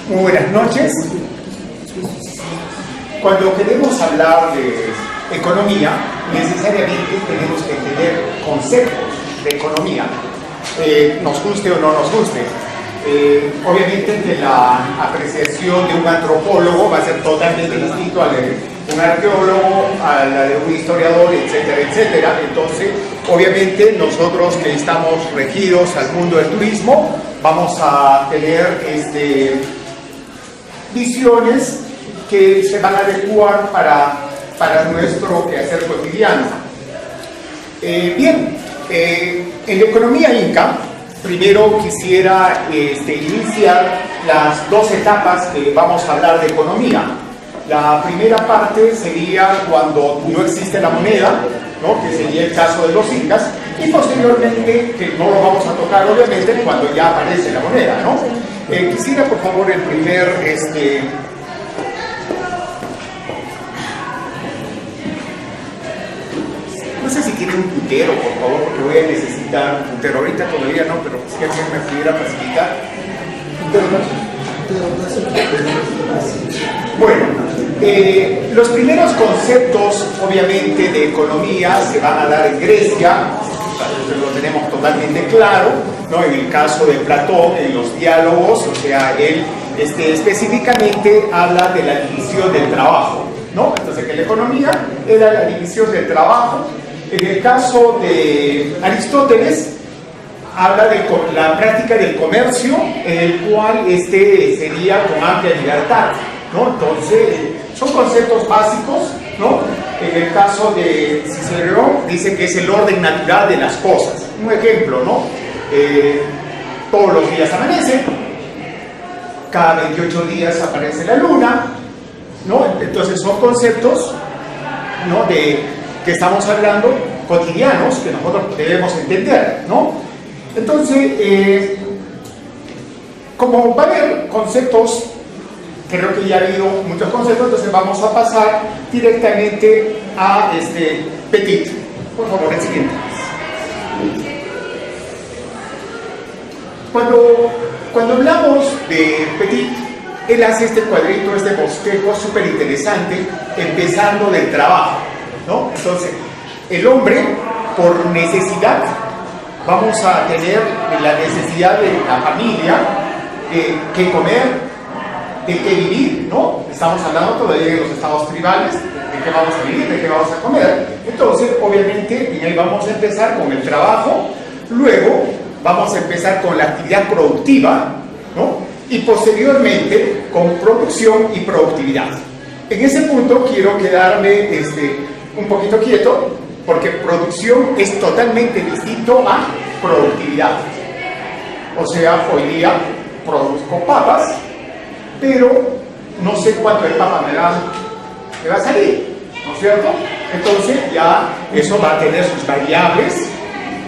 Muy buenas noches. Cuando queremos hablar de economía, necesariamente tenemos que tener conceptos de economía, nos guste o no nos guste. Obviamente que la apreciación de un antropólogo va a ser totalmente distinto a la de un arqueólogo, a la de un historiador, etcétera, etcétera. Entonces, obviamente nosotros que estamos regidos al mundo del turismo, vamos a tener visiones que se van a adecuar para nuestro quehacer cotidiano. Bien, en la economía inca, primero quisiera iniciar las dos etapas que vamos a hablar de economía. La primera parte sería cuando no existe la moneda, ¿no? Que sería el caso de los incas, y posteriormente, que no lo vamos a tocar obviamente, cuando ya aparece la moneda, ¿no? Quisiera por favor el primer no sé si tiene un puntero, por favor, porque voy a necesitar un puntero. Ahorita todavía no, pero si alguien me pudiera facilitar. Bueno, los primeros conceptos, obviamente, de economía se van a dar en Grecia, lo tenemos totalmente claro, ¿no? En el caso de Platón, en los diálogos, o sea, él específicamente habla de la división del trabajo, ¿no? Entonces, que la economía era la división del trabajo. En el caso de Aristóteles, habla de la práctica del comercio, en el cual sería con amplia libertad, ¿no? Entonces, son conceptos básicos, ¿no? En el caso de Cicerón, dice que es el orden natural de las cosas. Un ejemplo, ¿no? Todos los días amanece, cada 28 días aparece la luna, ¿no? Entonces, son conceptos, ¿no? Que estamos hablando cotidianos, que nosotros debemos entender, ¿no? Entonces, como va a haber conceptos, creo que ya ha habido muchos conceptos, entonces vamos a pasar directamente a Petit. Por favor, el siguiente. Cuando hablamos de Petit, él hace este cuadrito, este bosquejo súper interesante, empezando del trabajo, ¿no? Entonces, el hombre, por necesidad, vamos a tener la necesidad de la familia, que comer, de qué vivir, ¿no? Estamos hablando todavía de los estados tribales, de qué vamos a vivir, de qué vamos a comer. Entonces, obviamente, y ahí vamos a empezar con el trabajo, luego vamos a empezar con la actividad productiva, ¿no? Y posteriormente con producción y productividad. En ese punto quiero quedarme un poquito quieto, porque producción es totalmente distinto a productividad. O sea, hoy día produzco papas, pero no sé cuánto de papa me va a salir, ¿no es cierto? Entonces ya eso va a tener sus variables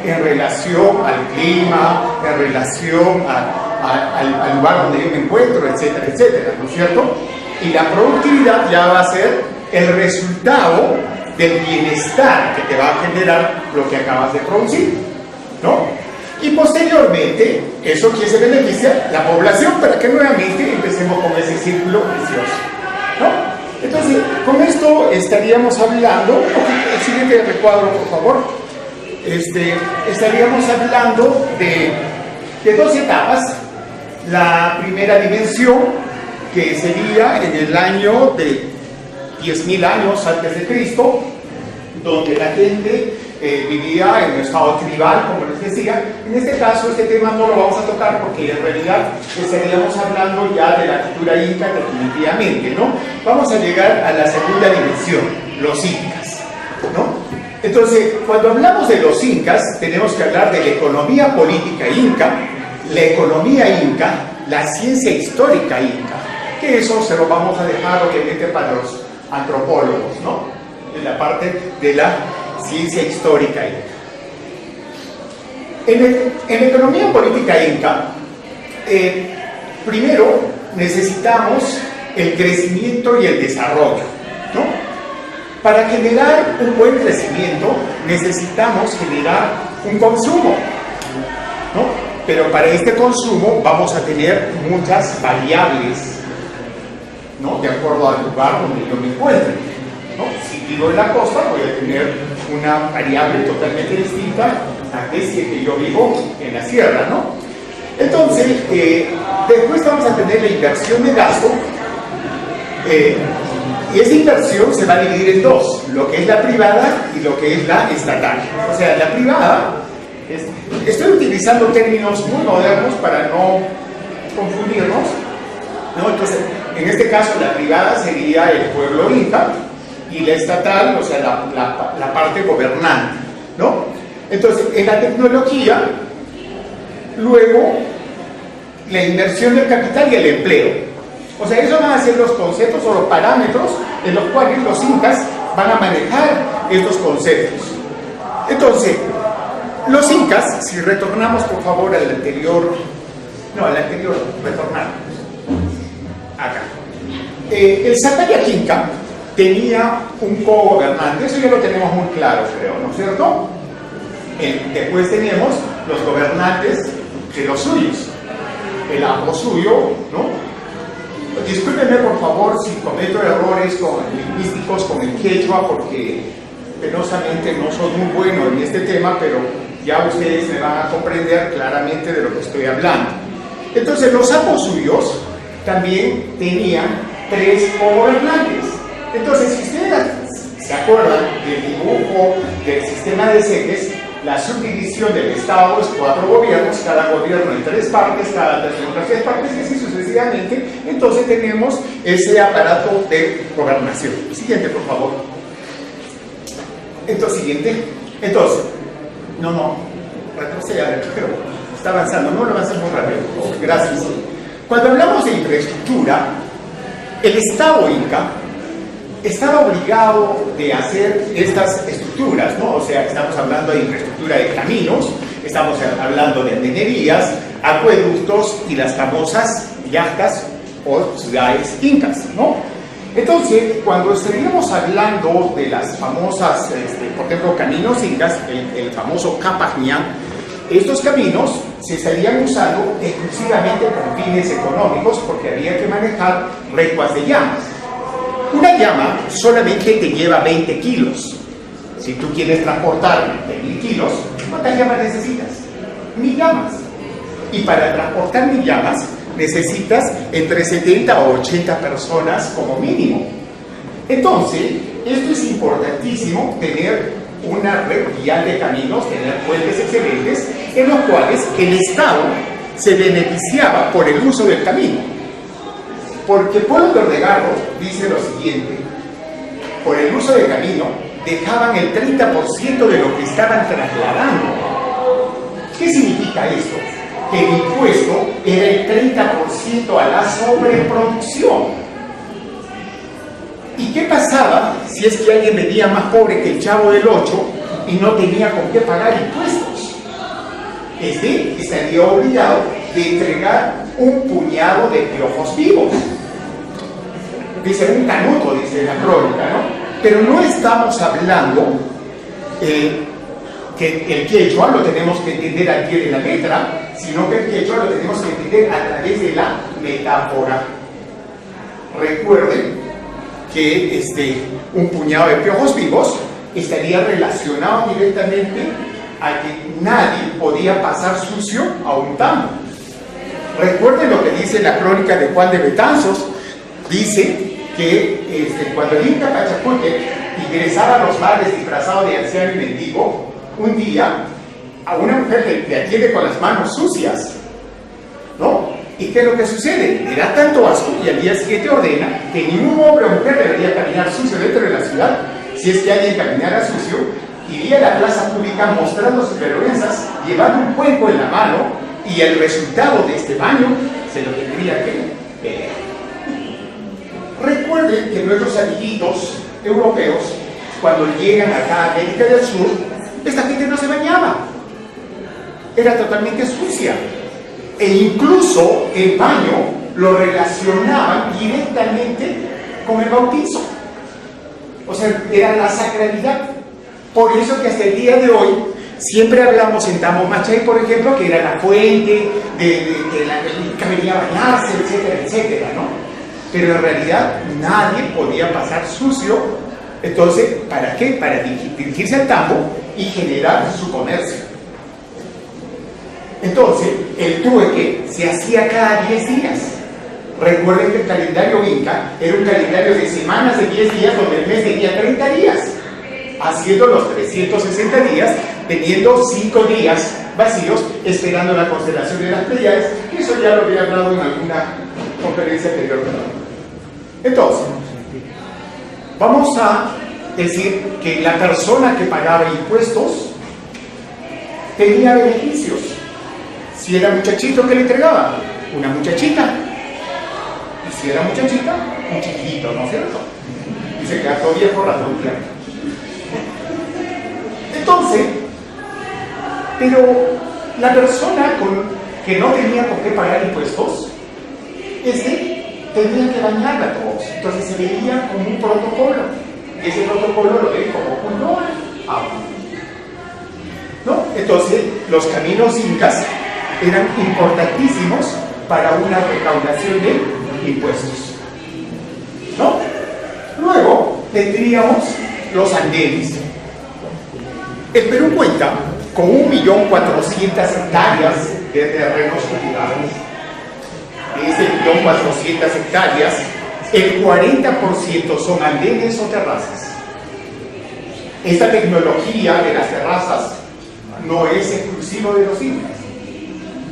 en relación al clima, en relación al lugar donde yo me encuentro, etcétera, etcétera, ¿no es cierto? Y la productividad ya va a ser el resultado del bienestar que te va a generar lo que acabas de producir, ¿no? Y posteriormente, eso que se beneficia la población para que nuevamente empecemos con ese círculo vicioso, ¿no? Entonces, con esto estaríamos hablando, el siguiente recuadro, por favor, estaríamos hablando de dos etapas. La primera dimensión, que sería en el año de 10.000 años antes de Cristo, donde la gente vivía en un estado tribal, como les decía. En este caso, este tema no lo vamos a tocar porque en realidad estaríamos hablando ya de la cultura inca definitivamente, ¿no? Vamos a llegar a la segunda dimensión, los incas, ¿no? Entonces, cuando hablamos de los incas, tenemos que hablar de la economía política inca, la economía inca, la ciencia histórica inca, que eso se lo vamos a dejar obviamente para los antropólogos, ¿no? En la parte de la ciencia histórica inca. En la economía política inca, primero necesitamos el crecimiento y el desarrollo, ¿no? Para generar un buen crecimiento necesitamos generar un consumo, ¿no? Pero para este consumo vamos a tener muchas variables, ¿no? De acuerdo al lugar donde yo me encuentre, ¿no? Si vivo en la costa voy a tener una variable totalmente distinta a que yo vivo en la sierra, ¿no? Entonces, después vamos a tener la inversión de gasto, y esa inversión se va a dividir en dos, lo que es la privada y lo que es la estatal. O sea, la privada, estoy utilizando términos muy modernos para no confundirnos, ¿no? Entonces, en este caso, la privada sería el pueblo inca y la estatal, o sea, la parte gobernante, ¿no? Entonces, en la tecnología, luego, la inversión del capital y el empleo. O sea, esos van a ser los conceptos o los parámetros en los cuales los incas van a manejar estos conceptos. Entonces, los incas, si retornamos por favor al anterior, retornar, acá. El Santaya Inca tenía un co-gobernante, eso ya lo tenemos muy claro, creo, ¿no es cierto? Después tenemos los gobernantes de los suyos, el amo suyo, ¿no? Discúlpenme por favor si cometo errores lingüísticos con el quechua, porque penosamente no soy muy bueno en este tema, pero ya ustedes me van a comprender claramente de lo que estoy hablando. Entonces, los amos suyos también tenían 3 gobernantes. Entonces, si ustedes se acuerdan del dibujo del sistema de seques, la subdivisión del Estado es 4 gobiernos, cada gobierno en 3 partes, cada tercero en 3 partes, y así sucesivamente. Entonces tenemos ese aparato de gobernación. Siguiente, por favor. Entonces, siguiente. Entonces, retroceda, pero está avanzando, no lo avancemos rápido. Gracias. Cuando hablamos de infraestructura, el Estado inca estaba obligado de hacer estas estructuras, ¿no? O sea, estamos hablando de infraestructura de caminos, estamos hablando de andenerías, acueductos y las famosas yactas o ciudades incas, ¿no? Entonces, cuando estaríamos hablando de las famosas, por ejemplo, caminos incas, el famoso Capañán, estos caminos se estarían usando exclusivamente con fines económicos porque había que manejar recuas de llamas. Una llama solamente te lleva 20 kilos. Si tú quieres transportar 20.000 kilos, ¿cuántas llamas necesitas? 1.000 llamas. Y para transportar 1.000 llamas necesitas entre 70 o 80 personas como mínimo. Entonces, esto es importantísimo, tener una red vial de caminos, tener puentes excelentes, en los cuales el Estado se beneficiaba por el uso del camino. Porque Pueblo de Ordegarro dice lo siguiente: por el uso del camino dejaban el 30% de lo que estaban trasladando. ¿Qué significa esto? Que el impuesto era el 30% a la sobreproducción. ¿Y qué pasaba si es que alguien venía más pobre que el Chavo del 8 y no tenía con qué pagar impuestos? Estaría obligado de entregar un puñado de piojos vivos. Dice un canuto, dice la crónica, ¿no? Pero no estamos hablando que el quechua lo tenemos que entender al pie de la letra, sino que el quechua lo tenemos que entender a través de la metáfora. Recuerden que un puñado de piojos vivos estaría relacionado directamente a que nadie podía pasar sucio a un tambo. Recuerden lo que dice la crónica de Juan de Betanzos. Dice que cuando el Inca Pachacutic ingresaba a los bares disfrazado de anciano y mendigo, un día a una mujer le atiende con las manos sucias, ¿no? ¿Y qué es lo que sucede? Le da tanto asco y al día siguiente ordena que ningún hombre o mujer debería caminar sucio dentro de la ciudad. Si es que alguien caminara sucio, iría a la plaza pública mostrando sus vergüenzas, llevando un cuenco en la mano, y el resultado de este baño se lo tendría que ver. Recuerden que nuestros amiguitos europeos, cuando llegan acá a América del Sur, esta gente no se bañaba, era totalmente sucia, e incluso el baño lo relacionaban directamente con el bautizo. O sea, era la sacralidad. Por eso que hasta el día de hoy Siempre hablamos en Tamomachay, por ejemplo, que era la fuente de la que venía a bañarse, etcétera, etcétera, ¿no? Pero en realidad nadie podía pasar sucio. Entonces, ¿para qué? Para dirigirse al tambo y generar su comercio. Entonces, el trueque se hacía cada 10 días. Recuerden que el calendario inca era un calendario de semanas de 10 días, donde el mes tenía 30 días, haciendo los 360 días, teniendo 5 días vacíos, esperando la constelación de las Pleiades. Eso ya lo había hablado en alguna conferencia anterior. Entonces, vamos a decir que la persona que pagaba impuestos tenía beneficios. Si era muchachito, ¿qué le entregaba? Una muchachita. Y si era muchachita, un chiquito, ¿no es cierto? Y se quedó viejo ratón. Entonces, pero la persona que no tenía por qué pagar impuestos, tenía que bañarla a todos. Entonces se veía como un protocolo. Y ese protocolo lo ve como un no agua. ¿No? Entonces, los caminos incas eran importantísimos para una recaudación de impuestos. ¿No? Luego tendríamos los andenes. El Perú cuenta con 1.400.000 hectáreas de terrenos cultivables. De ese 1.400.000 hectáreas, el 40% son andenes o terrazas. Esta tecnología de las terrazas no es exclusivo de los incas.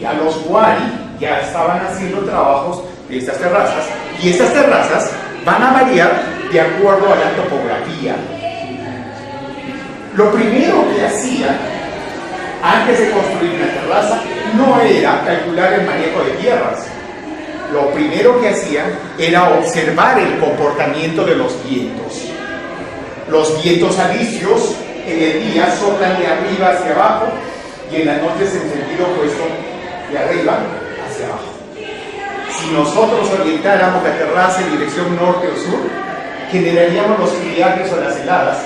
Ya los Wari ya estaban haciendo trabajos de estas terrazas, y estas terrazas van a variar de acuerdo a la topografía. Lo primero que hacían antes de construir una terraza no era calcular el manejo de tierras. Lo primero que hacían era observar el comportamiento de los vientos. Los vientos alisios en el día soplan de arriba hacia abajo y en la noche es en sentido opuesto, de arriba hacia abajo. Si nosotros orientáramos la terraza en dirección norte o sur, generaríamos los friajes o las heladas,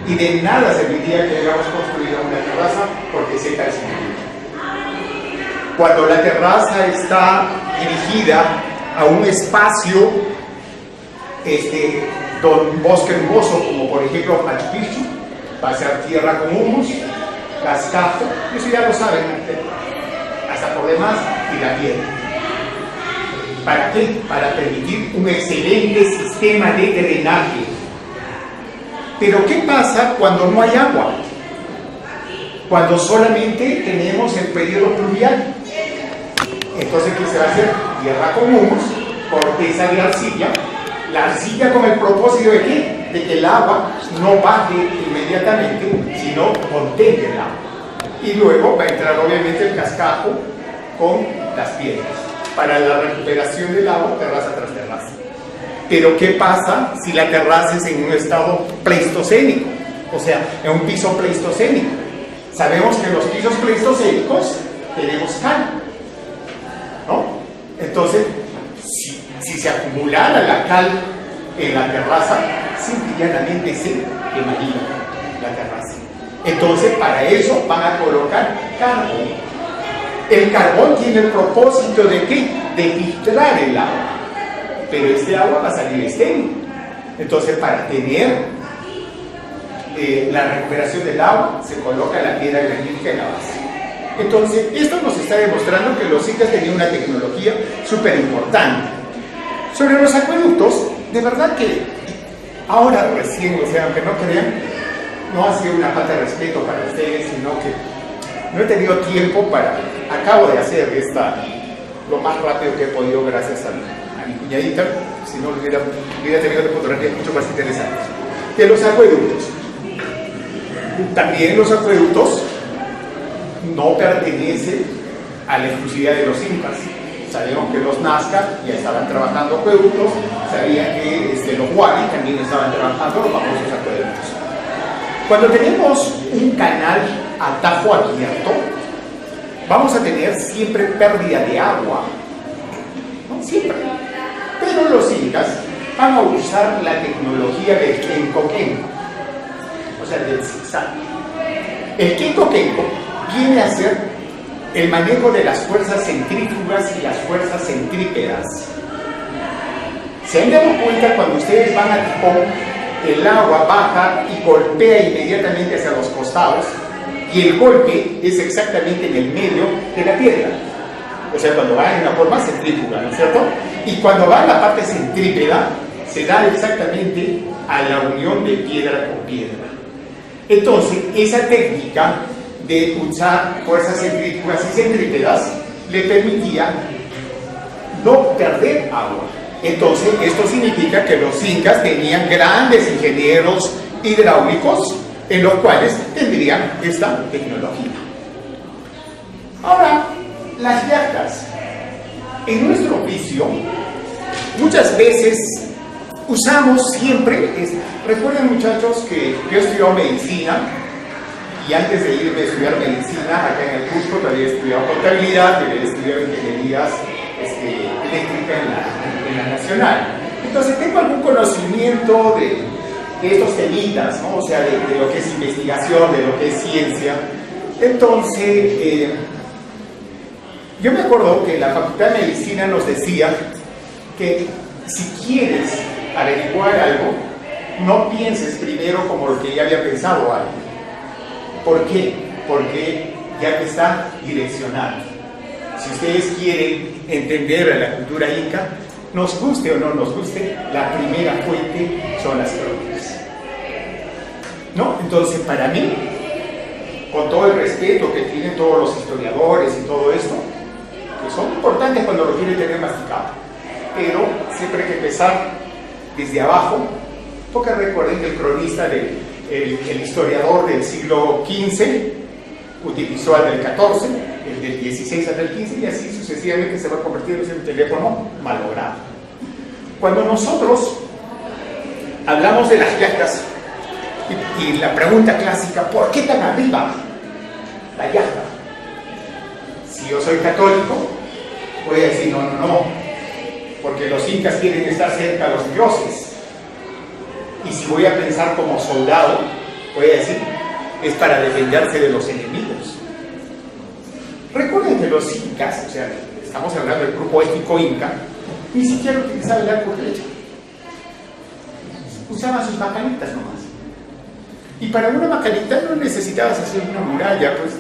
y de nada serviría que hayamos construido una terraza porque seca el sentido. Cuando la terraza está dirigida a un espacio un bosque nuboso, como por ejemplo Machu Picchu, va a ser tierra con humus, cascajo, eso ya lo saben, hasta por demás, y la piedra. ¿Para qué? Para permitir un excelente sistema de drenaje. Pero ¿qué pasa cuando no hay agua? Cuando solamente tenemos el periodo pluvial. Entonces, ¿qué se va a hacer? Tierra con humus, corteza de arcilla. La arcilla con el propósito de ¿qué? De que el agua no baje inmediatamente, sino contenga el agua. Y luego va a entrar obviamente el cascajo con las piedras. Para la recuperación del agua, terraza tras terraza. Pero ¿qué pasa si la terraza es en un estado pleistocénico? O sea, en un piso pleistocénico. Sabemos que en los pisos pleistocénicos tenemos cal, ¿no? Entonces, si se acumulara la cal en la terraza, simple y llanamente se quemaría la terraza. Entonces, para eso van a colocar carbón. El carbón tiene el propósito de ¿qué? De filtrar el agua. Pero este agua va a salir estéril. Entonces, para tener la recuperación del agua, se coloca la piedra granítica en la base. Entonces, esto nos está demostrando que los incas tenían una tecnología súper importante. Sobre los acueductos, de verdad que ahora recién, o sea, aunque no crean, no ha sido una falta de respeto para ustedes, sino que no he tenido tiempo acabo de hacer lo más rápido que he podido gracias a mi cuñadita, si no hubiera tenido fotografías mucho más interesantes. De los acueductos. También los acueductos no pertenecen a la exclusividad de los incas. Sabemos que los Nazca ya estaban trabajando acueductos, sabían que los Wari también estaban trabajando los famosos acueductos. Cuando tenemos un canal a tajo abierto, vamos a tener siempre pérdida de agua, ¿no? Siempre. Pero los incas van a usar la tecnología del kenkoken, o sea, del zigzag. El Kenko Kenko viene a ser el manejo de las fuerzas centrífugas y las fuerzas centrípedas. ¿Se han dado cuenta cuando ustedes van a Tipón, el agua baja y golpea inmediatamente hacia los costados y el golpe es exactamente en el medio de la piedra? O sea, cuando va en la forma centrífuga, ¿no es cierto? Y cuando va en la parte centrípeda, se da exactamente a la unión de piedra con piedra. Entonces, esa técnica de usar fuerzas centrífugas y centrípedas le permitía no perder agua. Entonces, esto significa que los incas tenían grandes ingenieros hidráulicos en los cuales tendrían esta tecnología. Ahora, las yactas. En nuestro oficio, muchas veces usamos siempre, recuerden muchachos que yo he estudiado medicina y antes de irme a estudiar medicina, acá en el Cusco todavía he estudiado contabilidad y he estudiado ingenierías eléctricas en la Nacional. Entonces tengo algún conocimiento de estos temitas, ¿no? O sea, de lo que es investigación, de lo que es ciencia. Entonces, yo me acuerdo que la Facultad de Medicina nos decía que si quieres averiguar algo, no pienses primero como lo que ya había pensado algo. ¿Por qué? Porque ya que está direccionado. Si ustedes quieren entender a la cultura inca, nos guste o no nos guste, la primera fuente son las crónicas, ¿no? Entonces, para mí, con todo el respeto que tienen todos los historiadores y todo esto, que son importantes cuando lo quieren tener masticado, pero siempre hay que empezar desde abajo, porque recuerden que el cronista, el historiador del siglo XV, utilizó al del XIV, el del XVI al del XV, y así sucesivamente se va convirtiendo en un teléfono malogrado. Cuando nosotros hablamos de las yactas, y la pregunta clásica, ¿por qué tan arriba la yacta? Si yo soy católico, voy a decir, no, porque los incas quieren estar cerca de los dioses. Y si voy a pensar como soldado, voy a decir, es para defenderse de los enemigos. Recuerden que los incas, o sea, estamos hablando del grupo étnico inca, ni siquiera utilizaban el arco y flecha. Usaban sus macanitas nomás. Y para una macanita no necesitabas hacer una muralla pues,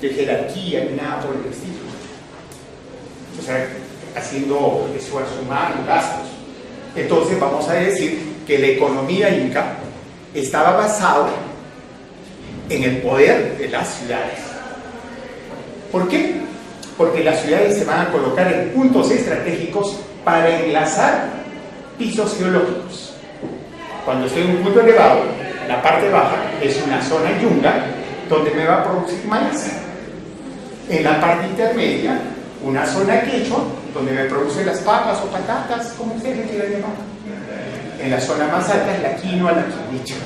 de jerarquía ni nada por el estilo. O sea, haciendo esfuerzo humano, gastos. Entonces vamos a decir que la economía inca estaba basada en el poder de las ciudades. ¿Por qué? Porque las ciudades se van a colocar en puntos estratégicos para enlazar pisos geológicos. Cuando estoy en un punto elevado, la parte baja es una zona yunga donde me va a producir maíz. En la parte intermedia, una zona quechua donde me produce las papas o patatas, como ustedes le quieran llamar. En la zona más alta es la quinoa, la quinicha.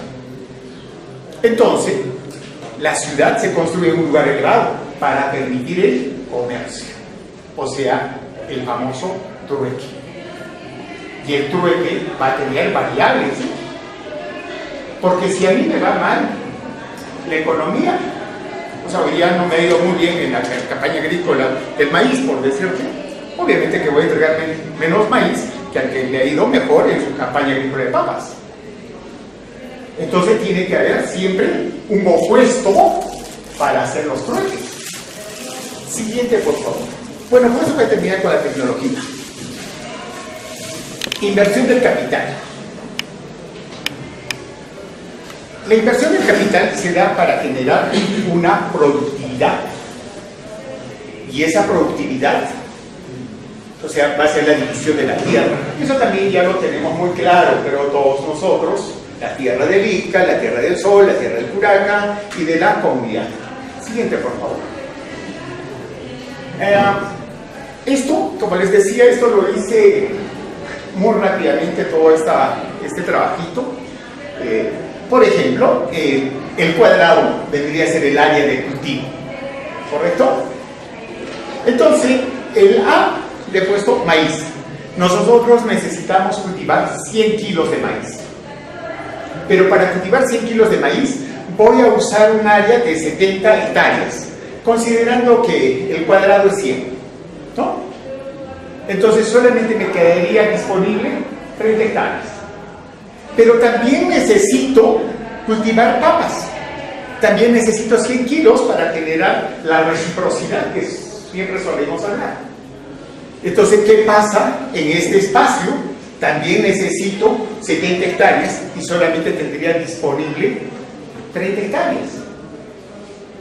Entonces, la ciudad se construye en un lugar elevado para permitir el comercio, o sea, el famoso trueque. Y el trueque va a tener variables, ¿sí? Porque si a mí me va mal la economía, o sea, hoy ya no me ha ido muy bien en la campaña agrícola del maíz, por decirte, obviamente que voy a entregar menos maíz que al que le ha ido mejor en su campaña agrícola de papas. Entonces tiene que haber siempre un opuesto para hacer los trueques. Siguiente, por favor. Bueno, con eso voy a terminar con la tecnología. Inversión del capital. La inversión del capital se da para generar una productividad. Y esa productividad, o sea, va a ser la división de la tierra. Eso también ya lo tenemos muy claro, pero todos nosotros, la tierra del Ica, la tierra del Sol, la tierra del Curaca y de la comunidad. Siguiente, por favor. Esto, como les decía, esto lo hice muy rápidamente, todo este trabajito. Por ejemplo, el cuadrado vendría a ser el área de cultivo, ¿correcto? Entonces, el A le he puesto maíz. Nosotros necesitamos cultivar 100 kilos de maíz. Pero para cultivar 100 kilos de maíz voy a usar un área de 70 hectáreas, considerando que el cuadrado es 100, ¿no? Entonces solamente me quedaría disponible 30 hectáreas. Pero también necesito cultivar papas. También necesito 100 kilos para generar la reciprocidad que siempre solemos hablar. Entonces, ¿qué pasa en este espacio? También necesito 70 hectáreas y solamente tendría disponible 30 hectáreas.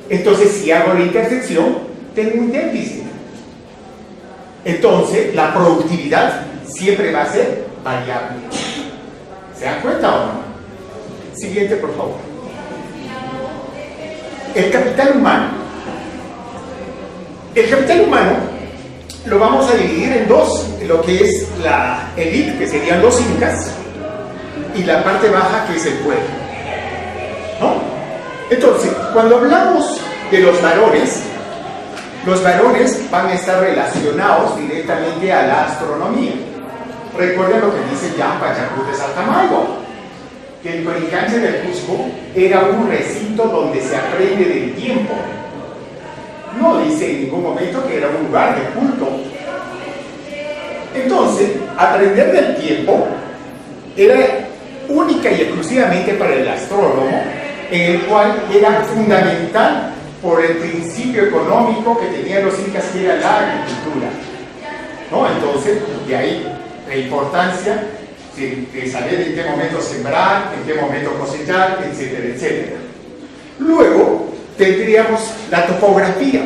Entonces, si hago la intersección, tengo un déficit. Entonces, la productividad siempre va a ser variable. ¿Se dan cuenta o no? Siguiente, por favor. El capital humano. El capital humano lo vamos a dividir en dos, lo que es la élite, que serían los incas, y la parte baja, que es el pueblo, ¿no? Entonces, cuando hablamos de los varones van a estar relacionados directamente a la astronomía. Recuerden lo que dice Jan Pachacú de Saltamayo, que el Coricancha del Cusco era un recinto donde se aprende del tiempo. No dice en ningún momento que era un lugar de culto. Entonces, aprender del tiempo era única y exclusivamente para el astrónomo, en el cual era fundamental por el principio económico que tenían los incas, que era la agricultura, ¿no? Entonces, de ahí la importancia de saber en qué momento sembrar, en qué momento cosechar, etcétera, etcétera. Luego tendríamos la topografía,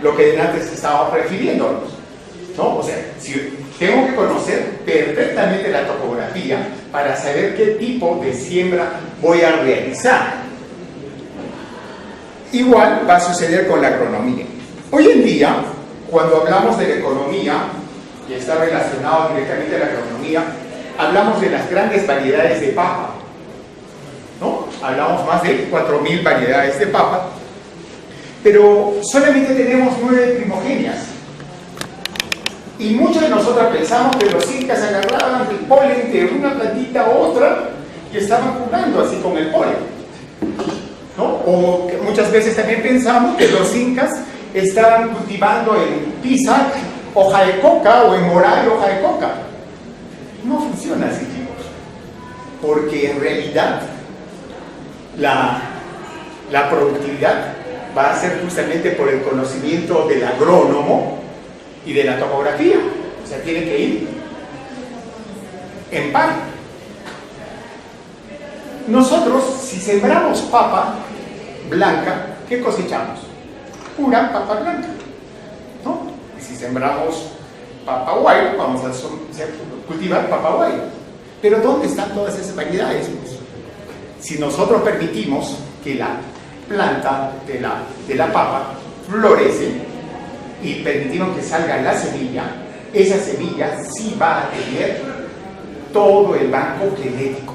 lo que antes estábamos refiriéndonos, ¿no? O sea, si tengo que conocer perfectamente la topografía para saber qué tipo de siembra voy a realizar. Igual va a suceder con la agronomía. Hoy en día, cuando hablamos de la economía, que está relacionado directamente a la agronomía, hablamos de las grandes variedades de papa, ¿no? Hablamos más de 4.000 variedades de papa, pero solamente tenemos 9 primogenias. Y muchos de nosotros pensamos que los incas agarraban el polen de una plantita a otra y estaban jugando así con el polen, ¿no? O que muchas veces también pensamos que los incas estaban cultivando en Pisac hoja de coca o en Moray hoja de coca. No funciona así, chicos, porque en realidad la productividad va a ser justamente por el conocimiento del agrónomo y de la topografía. O sea, tiene que ir en par. Nosotros, si sembramos papa blanca, ¿qué cosechamos? Pura papa blanca, ¿no? Y si sembramos papa white, vamos a cultivar papa white. Pero ¿dónde están todas esas variedades? Pues, si nosotros permitimos que la planta de la papa florece y permitimos que salga la semilla, esa semilla sí va a tener todo el banco genético.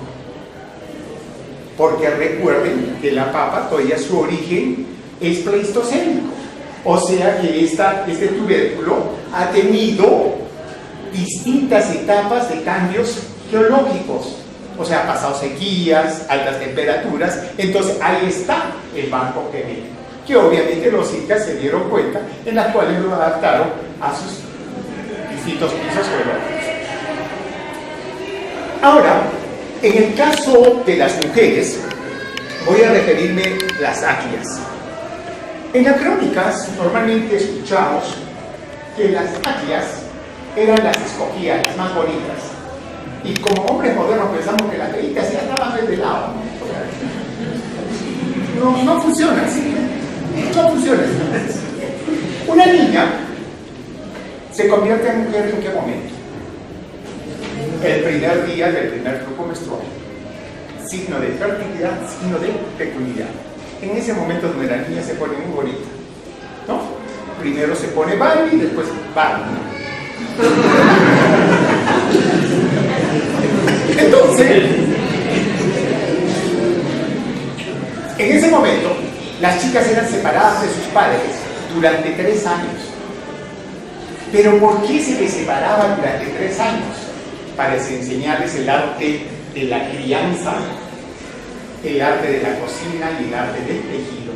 Porque recuerden que la papa todavía su origen es pleistocénico. O sea que este tubérculo ha tenido distintas etapas de cambios geológicos. O sea, ha pasado sequías, altas temperaturas. Entonces ahí está el banco genético, que obviamente los incas se dieron cuenta, en las cuales lo adaptaron a sus distintos pisos geológicos. Ahora, en el caso de las mujeres, voy a referirme a las atlias. En las crónicas normalmente escuchamos que las atlias eran las escogidas, las más bonitas. Y como hombres modernos pensamos que las feitas ya estaban desde lado. No funciona así. No funciona así. Una niña se convierte en mujer ¿en qué momento? El primer día del primer flujo menstrual. Signo de fertilidad, signo de fecundidad. En ese momento donde la niña se pone muy bonita, ¿no? Primero se pone Barbie y después Barbie. Entonces, en ese momento, las chicas eran separadas de sus padres durante 3 años. ¿Pero por qué se les separaban durante 3 años? Para enseñarles el arte de la crianza. el arte de la cocina y el arte del tejido.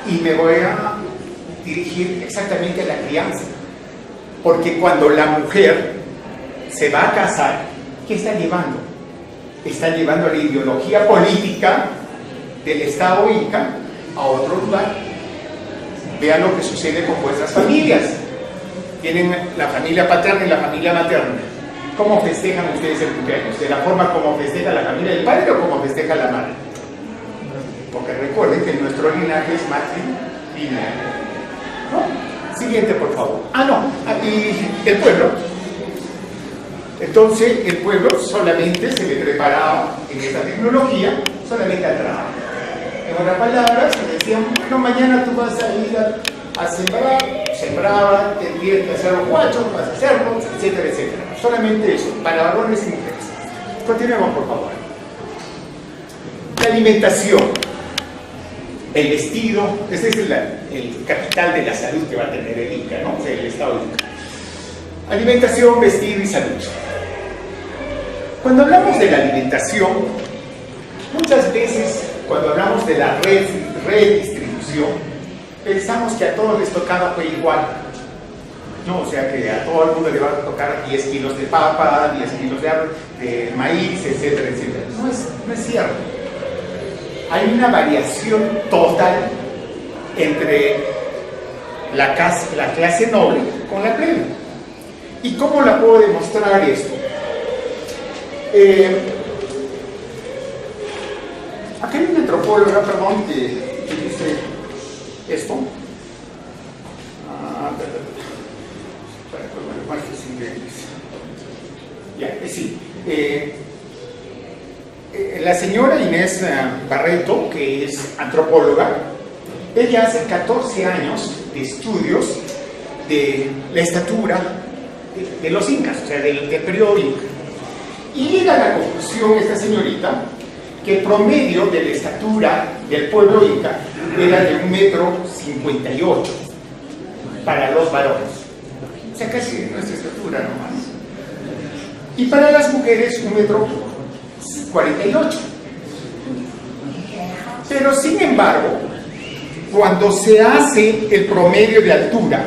Y me voy a dirigir exactamente a la crianza, porque cuando la mujer se va a casar, ¿qué está llevando? Está llevando la ideología política del Estado Inca a otro lugar. Vean lo que sucede con vuestras familias. Tienen la familia paterna y la familia materna. ¿Cómo festejan ustedes el cumpleaños? ¿De la forma como festeja la familia del padre o como festeja la madre? Porque recuerden que nuestro linaje es matrilineal, ¿no? Siguiente, por favor. Y el pueblo. Entonces, el pueblo solamente se le preparaba en esta tecnología, solamente al trabajo. En otras palabras, se decían, bueno, mañana tú vas a ir a sembrar, sembraba, tendrías que hacer los guachos, vas a hacerlos, etcétera, etcétera. Solamente eso, para varones y mujeres. Continuemos, por favor. La alimentación, el vestido, ese es el capital de la salud que va a tener el Inca, ¿no? O sea, el Estado Inca. Alimentación, vestido y salud. Cuando hablamos de la alimentación, muchas veces cuando hablamos de la redistribución, pensamos que a todos les tocaba pues igual, ¿no? O sea que a todo el mundo le va a tocar 10 kilos de papa, 10 kilos de maíz, etcétera, etcétera. No es cierto. Hay una variación total entre la clase noble con la plebe. ¿Y cómo la puedo demostrar esto? Acá hay una antropóloga, perdón, que dice esto. La señora Inés Barreto, que es antropóloga, ella hace 14 años de estudios de la estatura de los incas, o sea, del periodo inca. Y llega a la conclusión esta señorita que el promedio de la estatura del pueblo inca era de 1,58 m para los varones. O sea, casi nuestra estatura nomás. Y para las mujeres 1,48 m. Pero sin embargo, cuando se hace el promedio de altura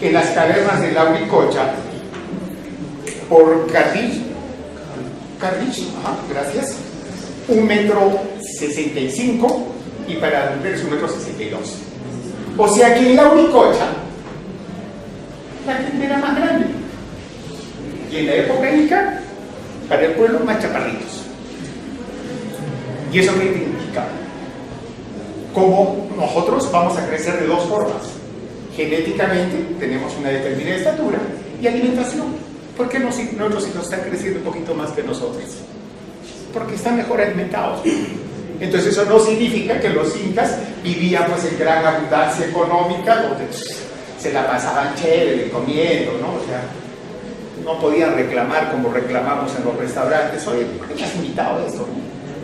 en las cavernas de Lauricocha por Carrillo, gracias, 1,65 m y para las mujeres 1,62 m. O sea que en Lauricocha la gente era más grande. Y en la época inca, para el pueblo, más chaparritos. ¿Y eso qué significa? Como nosotros vamos a crecer de dos formas. Genéticamente tenemos una determinada estatura y alimentación. ¿Por qué nuestros hijos están creciendo un poquito más que nosotros? Porque están mejor alimentados. Entonces eso no significa que los incas vivían pues en gran abundancia económica, donde se la pasaban chévere comiendo, ¿no? O sea, no podían reclamar como reclamamos en los restaurantes. Oye, ¿por qué me has invitado a esto?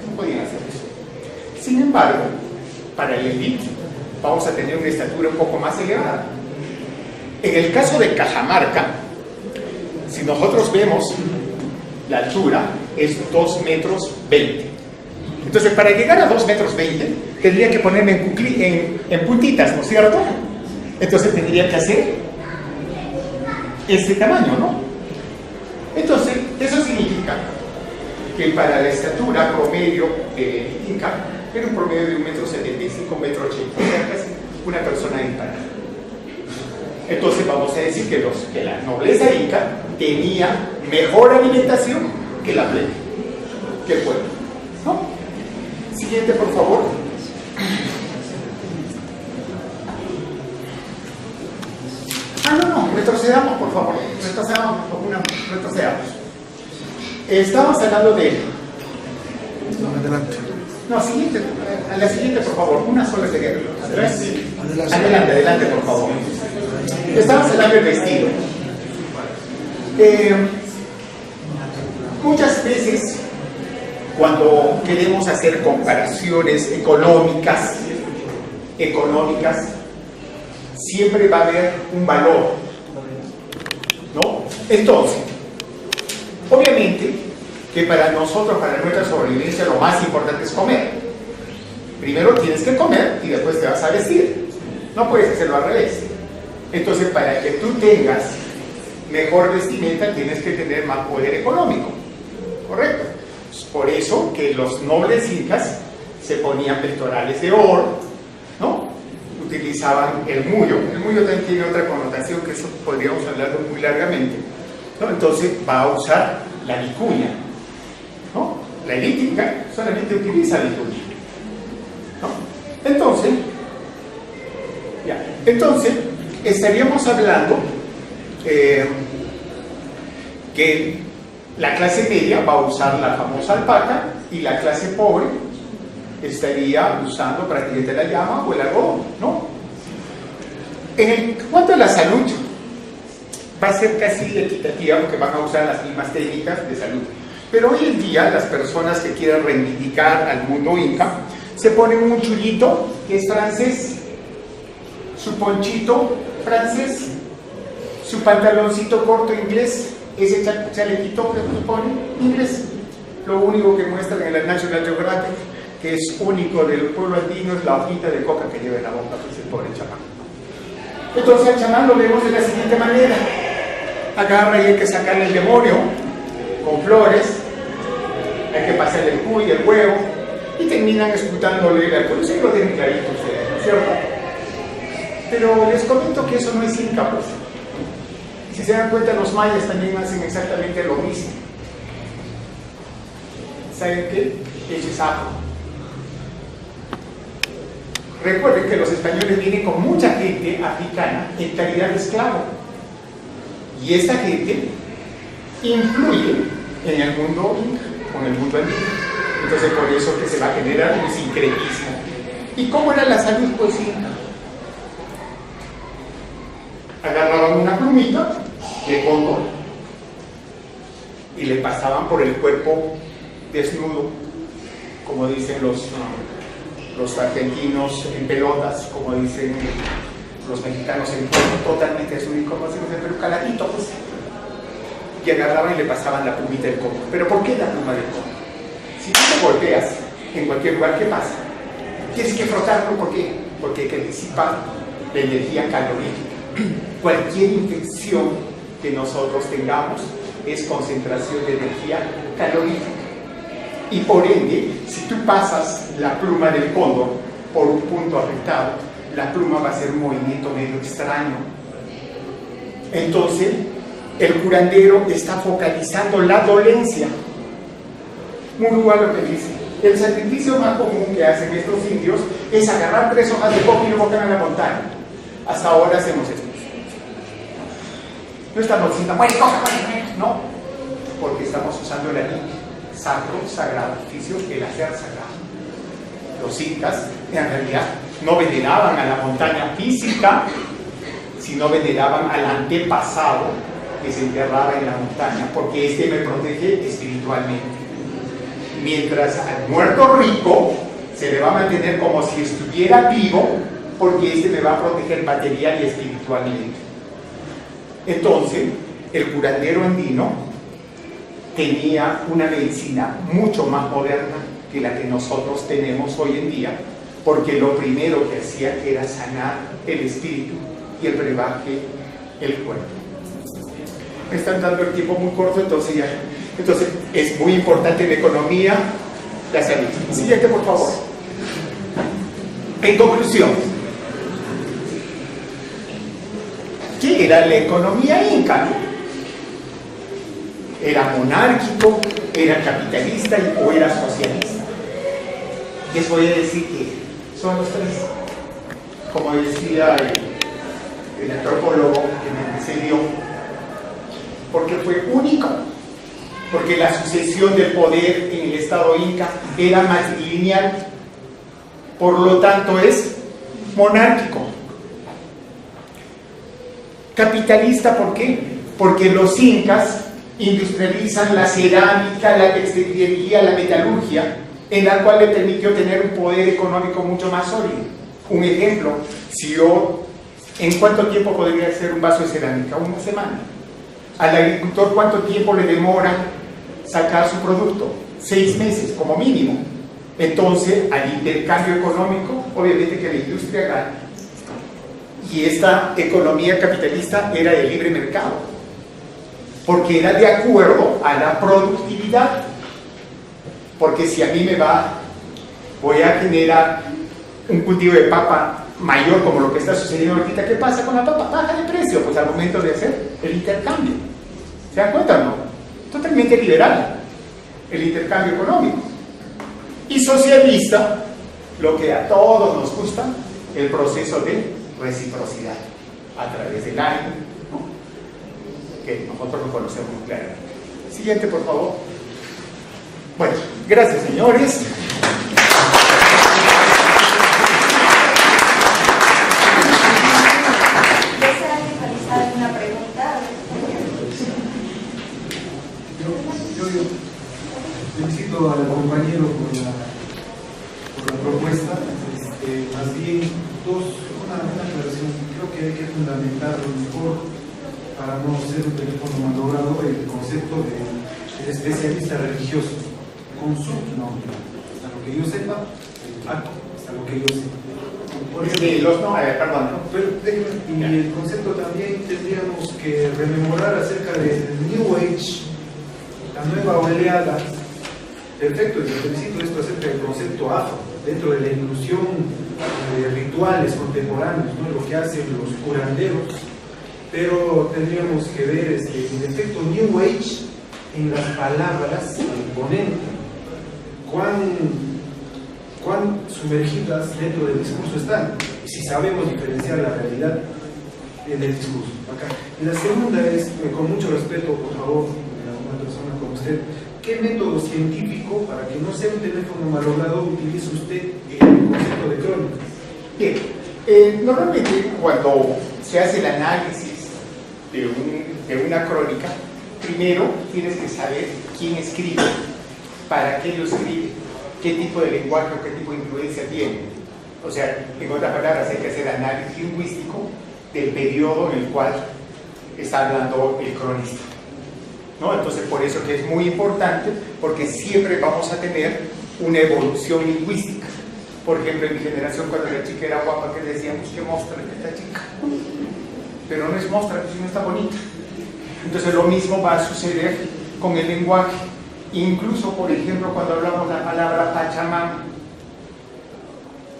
No podían hacer eso. Sin embargo, para el elite vamos a tener una estatura un poco más elevada. En el caso de Cajamarca, si nosotros vemos la altura es 2,20 metros. Entonces, para llegar a 2,20 metros, tendría que ponerme en puntitas, ¿no es cierto? Entonces tendría que hacer este tamaño, ¿no? Entonces, eso significa que para la estatura promedio del Inca era un promedio de 1,75 metros, 1,80 metros, o sea, casi una persona impar. Entonces vamos a decir que la nobleza inca tenía mejor alimentación que la plebe, que el pueblo, ¿no? Siguiente, por favor. No, retrocedamos, por favor. Retrocedamos. Estamos hablando de... No, adelante. No, siguiente, a la siguiente, por favor. Una sola seguida. Adelante, por favor. Estamos hablando del vestido. Muchas veces, cuando queremos hacer comparaciones económicas, siempre va a haber un valor, ¿no? Entonces, obviamente que para nosotros, para nuestra sobrevivencia, lo más importante es comer. Primero tienes que comer y después te vas a vestir. No puedes hacerlo al revés. Entonces, para que tú tengas mejor vestimenta, tienes que tener más poder económico. ¿Correcto? Por eso que los nobles incas se ponían pectorales de oro, ¿no? Utilizaban el mullo. El mullo también tiene otra connotación que eso podríamos hablarlo muy largamente, ¿no? Entonces va a usar la vicuña, ¿no? La élite inca solamente utiliza vicuña, ¿no? Entonces estaríamos hablando que la clase media va a usar la famosa alpaca y la clase pobre estaría usando prácticamente la llama o el algodón, ¿no? En cuanto a la salud, va a ser casi equitativa porque van a usar las mismas técnicas de salud. Pero hoy en día las personas que quieren reivindicar al mundo inca se ponen un chullito que es francés, su ponchito francés, su pantaloncito corto inglés, ese chalequito que se pone inglés. Lo único que muestran en la National Geographic que es único del pueblo andino es la hojita de coca que lleva en la boca, que es el pobre chamán. Entonces al chamán lo vemos de la siguiente manera: agarra y hay que sacarle el demonio con flores, hay que pasarle el cuy, el huevo, y terminan escrutándole el alcohol. Sí, lo tienen clarito ustedes, ¿no es cierto? Pero les comento que eso no es inca, pues. Si se dan cuenta, los mayas también hacen exactamente lo mismo. ¿Saben qué? Eso es afro. Recuerden que los españoles vienen con mucha gente africana en calidad de esclavo. Y esa gente influye en el mundo inca, con el mundo andino. Entonces por eso que se va a generar un sincretismo. ¿Y cómo era la salud pues inca? Agarraban una plumita de cóndor y le pasaban por el cuerpo desnudo, como dicen los argentinos, en pelotas, como dicen los mexicanos, en cuerpo totalmente desnudo, y como decimos en Perú, caladito, pues. Y agarraban y le pasaban la plumita del cóndor. ¿Pero por qué la pluma del cóndor? Si tú te golpeas en cualquier lugar, ¿qué pasa? Tienes que frotarlo, ¿por qué? Porque hay que disipar la energía calorífica. Cualquier infección que nosotros tengamos es concentración de energía calorífica. Y por ende, si tú pasas la pluma del cóndor por un punto afectado, la pluma va a hacer un movimiento medio extraño. Entonces, el curandero está focalizando la dolencia. Murúa lo que dice: el sacrificio más común que hacen estos indios es agarrar 3 hojas de coco y lo botan a la montaña. Hasta ahora hacemos esto. No estamos diciendo, bueno, no, porque estamos usando el anillo sacro, sagrado, oficio, el hacer sagrado. Los incas, en realidad, no veneraban a la montaña física, sino veneraban al antepasado que se enterraba en la montaña, porque este me protege espiritualmente. Mientras al muerto rico se le va a mantener como si estuviera vivo, porque este me va a proteger material y espiritualmente. Entonces, el curandero andino tenía una medicina mucho más moderna que la que nosotros tenemos hoy en día, porque lo primero que hacía era sanar el espíritu y el brebaje el cuerpo. Me están dando el tiempo muy corto, entonces es muy importante en economía la salud. Siguiente, por favor. En conclusión, ¿qué era la economía inca? ¿Era monárquico, era capitalista o era socialista? Les voy a decir que son los tres. Como decía el antropólogo que me precedió, porque fue único, porque la sucesión del poder en el estado inca era matrilineal, por lo tanto es monárquico. Capitalista, ¿por qué? Porque los incas industrializan la cerámica, la textilería, la metalurgia, en la cual le permitió tener un poder económico mucho más sólido. Un ejemplo, si yo, ¿en cuánto tiempo podría hacer un vaso de cerámica? Una semana. Al agricultor, ¿cuánto tiempo le demora sacar su producto, 6 meses como mínimo. Entonces, al intercambio económico, obviamente que la industria gana. Y esta economía capitalista era de libre mercado, porque era de acuerdo a la productividad. Porque si a mí voy a generar un cultivo de papa mayor como lo que está sucediendo ahorita, ¿qué pasa con la papa? Baja de precio, pues al momento de hacer el intercambio. ¿Se dan cuenta o no? Totalmente liberal el intercambio económico. Y socialista, lo que a todos nos gusta, el proceso de reciprocidad a través del año, ¿no? Que nosotros lo conocemos muy claramente. Siguiente, por favor. Bueno, gracias, señores. ¿Desea realizar alguna pregunta? Yo felicito al compañero por la propuesta. Más bien, una aclaración. Creo que hay que fundamentar mejor, para no ser un teléfono malogrado, el concepto de especialista religioso. Consulta, no, hasta lo que yo sepa, hasta lo que yo sepa. Perdón, ¿no? Y el concepto también tendríamos que rememorar acerca del New Age, la nueva oleada. Perfecto, y felicito esto acerca del concepto afro, dentro de la inclusión de rituales contemporáneos, ¿no? Lo que hacen los curanderos, pero tendríamos que ver el efecto New Age en las palabras del ponente, cuán sumergidas dentro del discurso están, y si sabemos diferenciar la realidad del discurso. Acá. Y la segunda es, con mucho respeto, por favor, a una persona como usted, ¿qué método científico, para que no sea un teléfono malogrado, utiliza usted el concepto de crónica? Bien, normalmente cuando se hace el análisis de una crónica, primero tienes que saber quién escribe, para qué lo escribe, qué tipo de lenguaje o qué tipo de influencia tiene. O sea, en otras palabras, hay que hacer análisis lingüístico del periodo en el cual está hablando el cronista, ¿no? Entonces, por eso que es muy importante, porque siempre vamos a tener una evolución lingüística. Por ejemplo, en mi generación, cuando la chica era guapa, que decíamos que mostra esta chica, pero no es mostra, sino está bonita. Entonces, lo mismo va a suceder con el lenguaje. Incluso, por ejemplo, cuando hablamos la palabra Pachamama,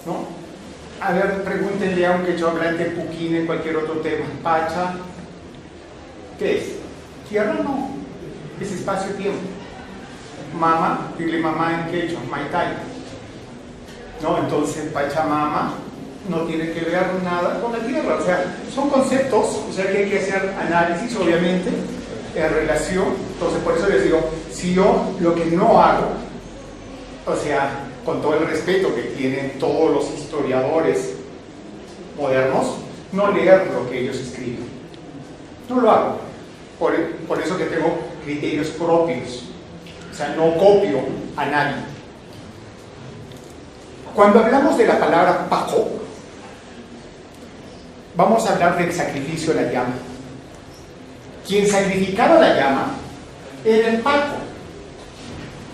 ¿no? A ver, pregúntenle a un quechua-hablante puquín en cualquier otro tema. Pacha, ¿qué es? Tierra no, es espacio-tiempo. Mama, dile mamá en quechua, maitai, ¿no? Entonces, Pachamama no tiene que ver nada con la tierra. O sea, son conceptos, o sea que hay que hacer análisis, obviamente, en relación. Entonces, por eso les digo, si yo lo que no hago, o sea, con todo el respeto que tienen todos los historiadores modernos, no leer lo que ellos escriben. No lo hago. Por eso que tengo criterios propios. O sea, no copio a nadie. Cuando hablamos de la palabra Paco, vamos a hablar del sacrificio de la llama. Quien sacrificaba la llama era el Paco,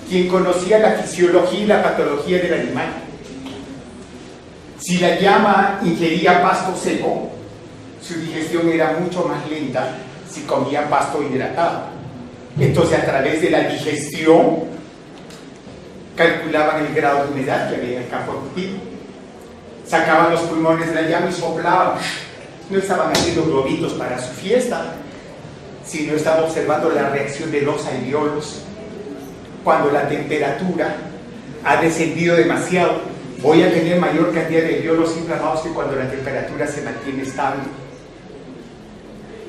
quien conocía la fisiología y la patología del animal. Si la llama ingería pasto seco, su digestión era mucho más lenta si comía pasto hidratado. Entonces, a través de la digestión, calculaban el grado de humedad que había en el campo de cultivo. Sacaban los pulmones de la llama y soplaban. No estaban haciendo globitos para su fiesta, sino estaban observando la reacción de los alveolos. Cuando la temperatura ha descendido demasiado, voy a tener mayor cantidad de alveolos inflamados que cuando la temperatura se mantiene estable.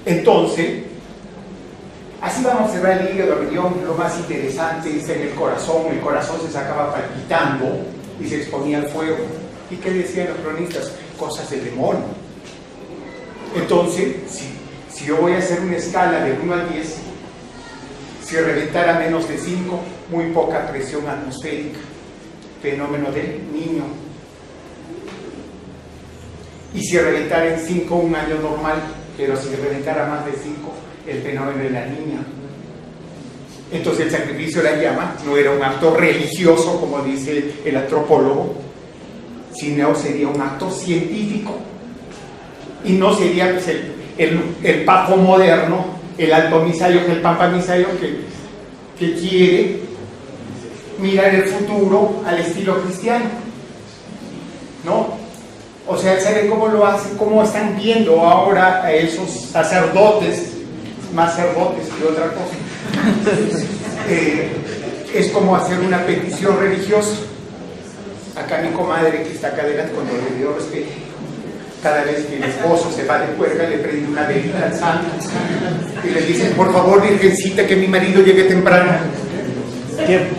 Entonces, así vamos a observar el hígado, el riñón. Lo más interesante es en el corazón se sacaba palpitando y se exponía al fuego. ¿Y qué decían los cronistas? Cosas del demonio. Entonces, si yo voy a hacer una escala de 1 al 10, si reventara menos de 5, muy poca presión atmosférica, fenómeno del niño. Y si reventara en 5, un año normal, pero si reventara más de 5, el fenómeno de la niña. Entonces el sacrificio de la llama no era un acto religioso, como dice el antropólogo, sino sería un acto científico. Y no sería pues, el papo moderno, el alto misayo, el pampa misayo que quiere mirar el futuro al estilo cristiano, ¿no? O sea, ¿saben cómo lo hacen? ¿Cómo están viendo ahora a esos sacerdotes, más sacerdotes que otra cosa? Es como hacer una petición religiosa. Acá mi comadre que está acá adelante, cuando le dio respeto, cada vez que el esposo se va de puerca le prende una velita al santo y le dicen, por favor, virgencita, que mi marido llegue temprano. Tiempo.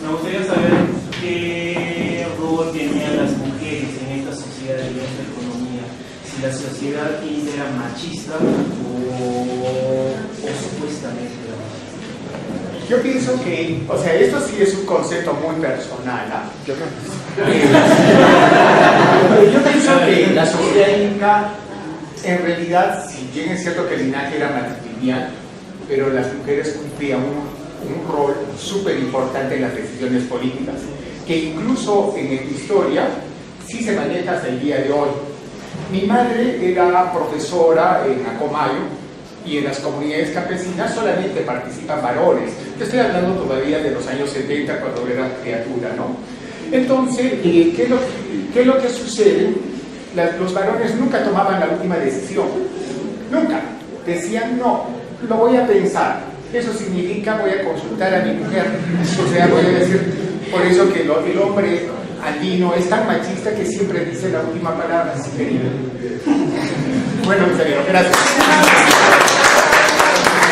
Me gustaría saber qué rol tenían las mujeres en esta sociedad de nuestra economía, si la sociedad era machista o supuestamente era machista. Yo pienso que, o sea, esto sí es un concepto muy personal, ¿ah? Yo pienso que la sociedad inca, en realidad, si bien es cierto que el linaje era matrilineal, pero las mujeres cumplían un rol súper importante en las decisiones políticas, que incluso en esta historia sí se maneja hasta el día de hoy. Mi madre era profesora en Acomayo y en las comunidades campesinas solamente participan varones. Yo estoy hablando todavía de los años 70 cuando era criatura, ¿no? Entonces, ¿qué es lo que sucede? Los varones nunca tomaban la última decisión, nunca. Decían, no, lo voy a pensar. Eso significa voy a consultar a mi mujer. O sea, voy a decir, por eso que el hombre andino es tan machista que siempre dice la última palabra, si querido. Bueno, mis amigos, gracias.